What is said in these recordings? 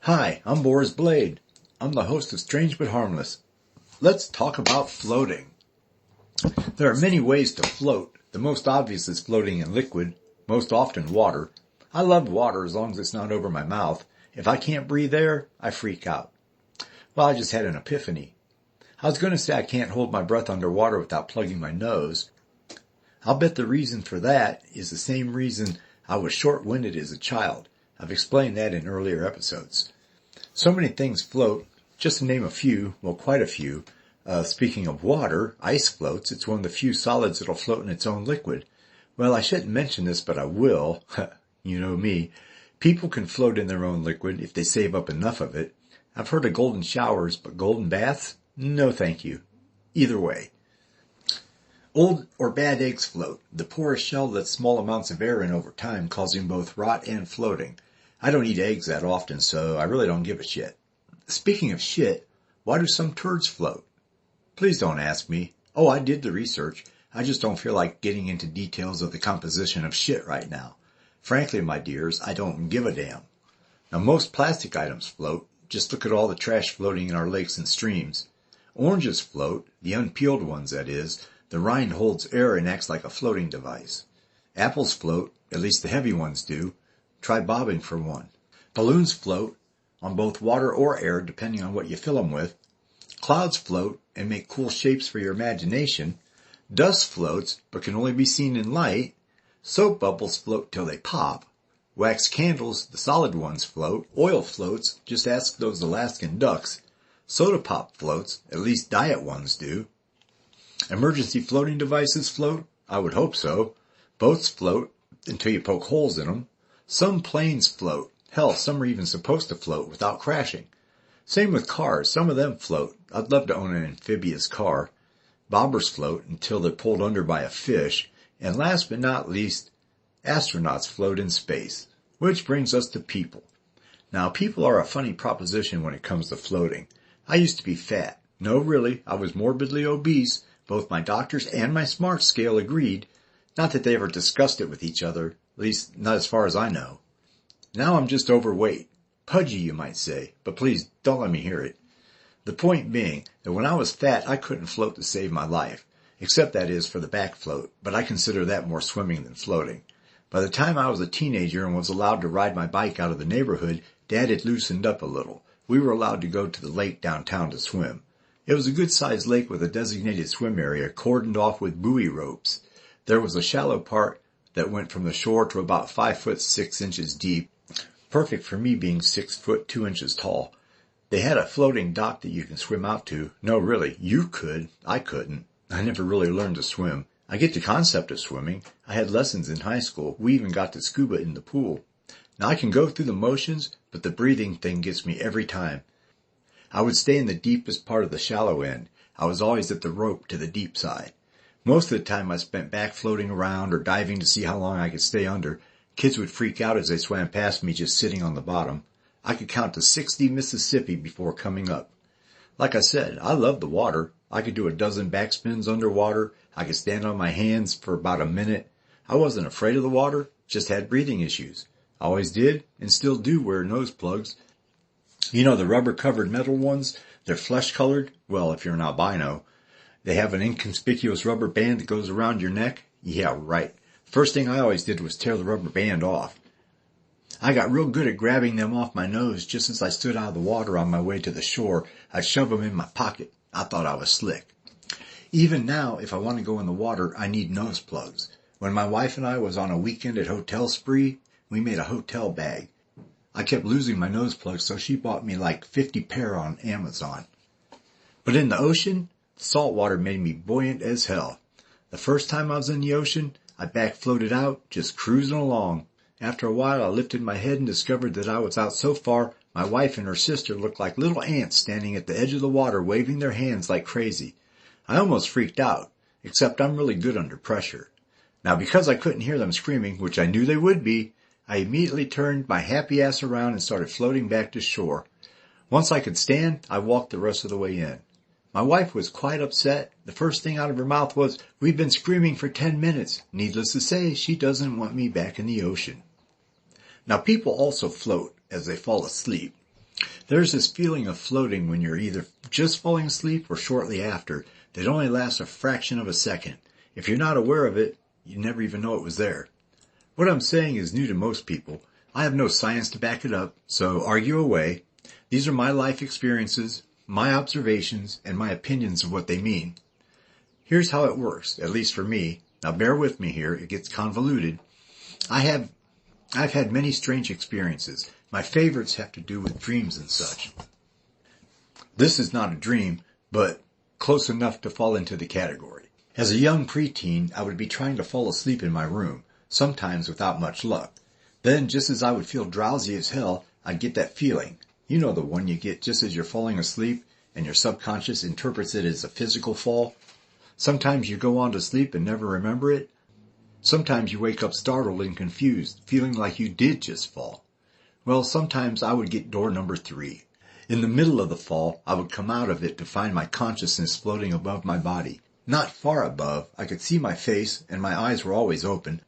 Hi, I'm Boris Blade. I'm the host of Strange But Harmless. Let's talk about floating. There are many ways to float. The most obvious is floating in liquid, most often water. I love water as long as it's not over my mouth. If I can't breathe air, I freak out. Well, I just had an epiphany. I was going to say I can't hold my breath underwater without plugging my nose. I'll bet the reason for that is the same reason I was short-winded as a child. I've explained that in earlier episodes. So many things float. Just to name a few, well, quite a few. Speaking of water, ice floats. It's one of the few solids that'll float in its own liquid. Well, I shouldn't mention this, but I will. You know me. People can float in their own liquid if they save up enough of it. I've heard of golden showers, but golden baths? No, thank you. Either way. Old or bad eggs float. The porous shell lets small amounts of air in over time, causing both rot and floating. I don't eat eggs that often, so I really don't give a shit. Speaking of shit, why do some turds float? Please don't ask me. Oh, I did the research. I just don't feel like getting into details of the composition of shit right now. Frankly, my dears, I don't give a damn. Now, most plastic items float. Just look at all the trash floating in our lakes and streams. Oranges float, the unpeeled ones, that is. The rind holds air and acts like a floating device. Apples float, at least the heavy ones do. Try bobbing for one. Balloons float, on both water or air, depending on what you fill them with. Clouds float and make cool shapes for your imagination. Dust floats, but can only be seen in light. Soap bubbles float till they pop. Wax candles, the solid ones, float. Oil floats, just ask those Alaskan ducks. Soda pop floats, at least diet ones do. Emergency floating devices float? I would hope so. Boats float until you poke holes in them. Some planes float. Hell, some are even supposed to float without crashing. Same with cars. Some of them float. I'd love to own an amphibious car. Bobbers float until they're pulled under by a fish. And last but not least, astronauts float in space. Which brings us to people. Now, people are a funny proposition when it comes to floating. I used to be fat. No, really, I was morbidly obese. Both my doctors and my smart scale agreed. Not that they ever discussed it with each other, at least not as far as I know. Now I'm just overweight. Pudgy, you might say, but please don't let me hear it. The point being that when I was fat, I couldn't float to save my life, except that is for the back float, but I consider that more swimming than floating. By the time I was a teenager and was allowed to ride my bike out of the neighborhood, Dad had loosened up a little. We were allowed to go to the lake downtown to swim. It was a good-sized lake with a designated swim area cordoned off with buoy ropes. There was a shallow part that went from the shore to about 5 foot 6 inches deep, perfect for me being 6 foot 2 inches tall. They had a floating dock that you can swim out to. No, really, you could. I couldn't. I never really learned to swim. I get the concept of swimming. I had lessons in high school. We even got to scuba in the pool. Now I can go through the motions, but the breathing thing gets me every time. I would stay in the deepest part of the shallow end. I was always at the rope to the deep side. Most of the time I spent back floating around or diving to see how long I could stay under. Kids would freak out as they swam past me just sitting on the bottom. I could count to 60 Mississippi before coming up. Like I said, I love the water. I could do a dozen backspins underwater. I could stand on my hands for about a minute. I wasn't afraid of the water, just had breathing issues. I always did and still do wear nose plugs. You know the rubber-covered metal ones? They're flesh-colored. Well, if you're an albino. They have an inconspicuous rubber band that goes around your neck. Yeah, right. First thing I always did was tear the rubber band off. I got real good at grabbing them off my nose just as I stood out of the water on my way to the shore. I'd shove them in my pocket. I thought I was slick. Even now, if I want to go in the water, I need nose plugs. When my wife and I was on a weekend at Hotel Spree, we made a hotel bag. I kept losing my nose plugs, so she bought me like 50 pair on Amazon. But in the ocean, salt water made me buoyant as hell. The first time I was in the ocean, I back floated out, just cruising along. After a while, I lifted my head and discovered that I was out so far, my wife and her sister looked like little ants standing at the edge of the water waving their hands like crazy. I almost freaked out, except I'm really good under pressure. Now, because I couldn't hear them screaming, which I knew they would be, I immediately turned my happy ass around and started floating back to shore. Once I could stand, I walked the rest of the way in. My wife was quite upset. The first thing out of her mouth was, "We've been screaming for 10 minutes. Needless to say, she doesn't want me back in the ocean. Now, people also float as they fall asleep. There's this feeling of floating when you're either just falling asleep or shortly after that only lasts a fraction of a second. If you're not aware of it, you never even know it was there. What I'm saying is new to most people. I have no science to back it up, so argue away. These are my life experiences, my observations, and my opinions of what they mean. Here's how it works, at least for me. Now bear with me here, it gets convoluted. I've had many strange experiences. My favorites have to do with dreams and such. This is not a dream, but close enough to fall into the category. As a young preteen, I would be trying to fall asleep in my room, sometimes without much luck. Then, just as I would feel drowsy as hell, I'd get that feeling. You know the one you get just as you're falling asleep, and your subconscious interprets it as a physical fall. Sometimes you go on to sleep and never remember it. Sometimes you wake up startled and confused, feeling like you did just fall. Well, sometimes I would get door number 3. In the middle of the fall, I would come out of it to find my consciousness floating above my body. Not far above, I could see my face, and my eyes were always open.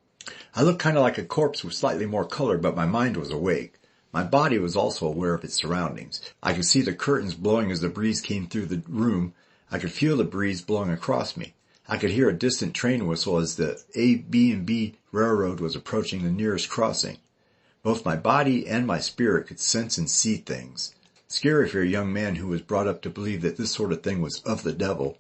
I looked kind of like a corpse with slightly more color, but my mind was awake. My body was also aware of its surroundings. I could see the curtains blowing as the breeze came through the room. I could feel the breeze blowing across me. I could hear a distant train whistle as the A.B.&B railroad was approaching the nearest crossing. Both my body and my spirit could sense and see things. Scary for a young man who was brought up to believe that this sort of thing was of the devil.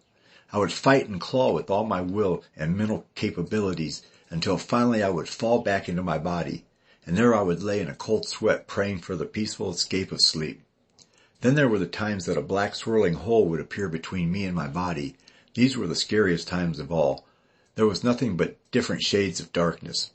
I would fight and claw with all my will and mental capabilities until finally I would fall back into my body, and there I would lay in a cold sweat praying for the peaceful escape of sleep. Then there were the times that a black swirling hole would appear between me and my body. These were the scariest times of all. There was nothing but different shades of darkness.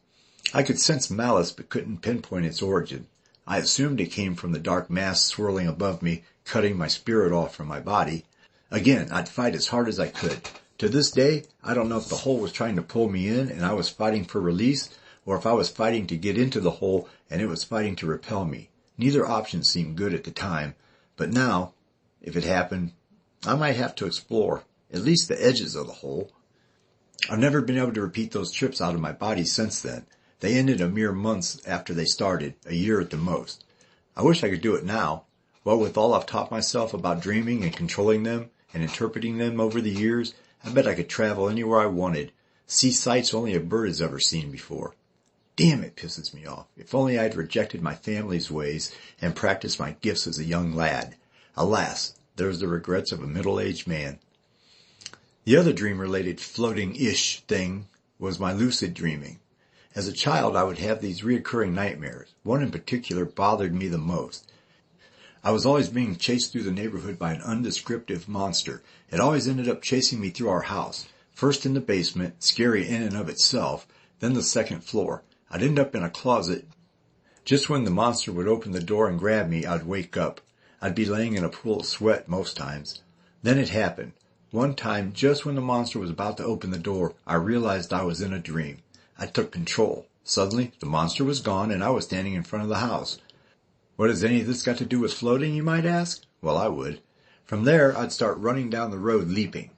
I could sense malice but couldn't pinpoint its origin. I assumed it came from the dark mass swirling above me, cutting my spirit off from my body. Again, I'd fight as hard as I could. To this day, I don't know if the hole was trying to pull me in and I was fighting for release, or if I was fighting to get into the hole and it was fighting to repel me. Neither option seemed good at the time, but now, if it happened, I might have to explore at least the edges of the hole. I've never been able to repeat those trips out of my body since then. They ended a mere months after they started, a year at the most. I wish I could do it now. What with all I've taught myself about dreaming and controlling them and interpreting them over the years, I bet I could travel anywhere I wanted, see sights only a bird has ever seen before. Damn, it pisses me off. If only I'd rejected my family's ways and practiced my gifts as a young lad. Alas, there's the regrets of a middle-aged man. The other dream-related floating-ish thing was my lucid dreaming. As a child, I would have these reoccurring nightmares. One in particular bothered me the most. I was always being chased through the neighborhood by an undescriptive monster. It always ended up chasing me through our house. First in the basement, scary in and of itself, then the second floor. I'd end up in a closet. Just when the monster would open the door and grab me, I'd wake up. I'd be laying in a pool of sweat most times. Then it happened. One time, just when the monster was about to open the door, I realized I was in a dream. I took control. Suddenly, the monster was gone and I was standing in front of the house. What has any of this got to do with floating, you might ask? Well, I would. From there, I'd start running down the road leaping.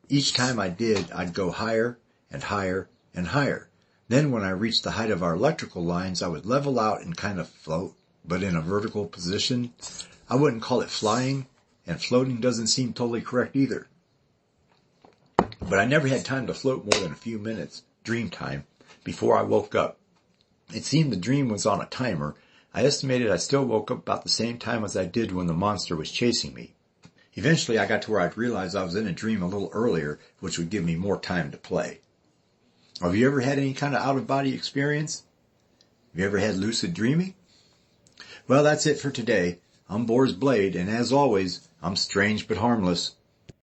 Each time I did, I'd go higher and higher and higher. Then when I reached the height of our electrical lines, I would level out and kind of float, but in a vertical position. I wouldn't call it flying, and floating doesn't seem totally correct either. But I never had time to float more than a few minutes, dream time, before I woke up. It seemed the dream was on a timer. I estimated I still woke up about the same time as I did when the monster was chasing me. Eventually I got to where I'd realized I was in a dream a little earlier, which would give me more time to play. Have you ever had any kind of out-of-body experience? Have you ever had lucid dreaming? Well, that's it for today. I'm Boris Blade, and as always, I'm strange but harmless.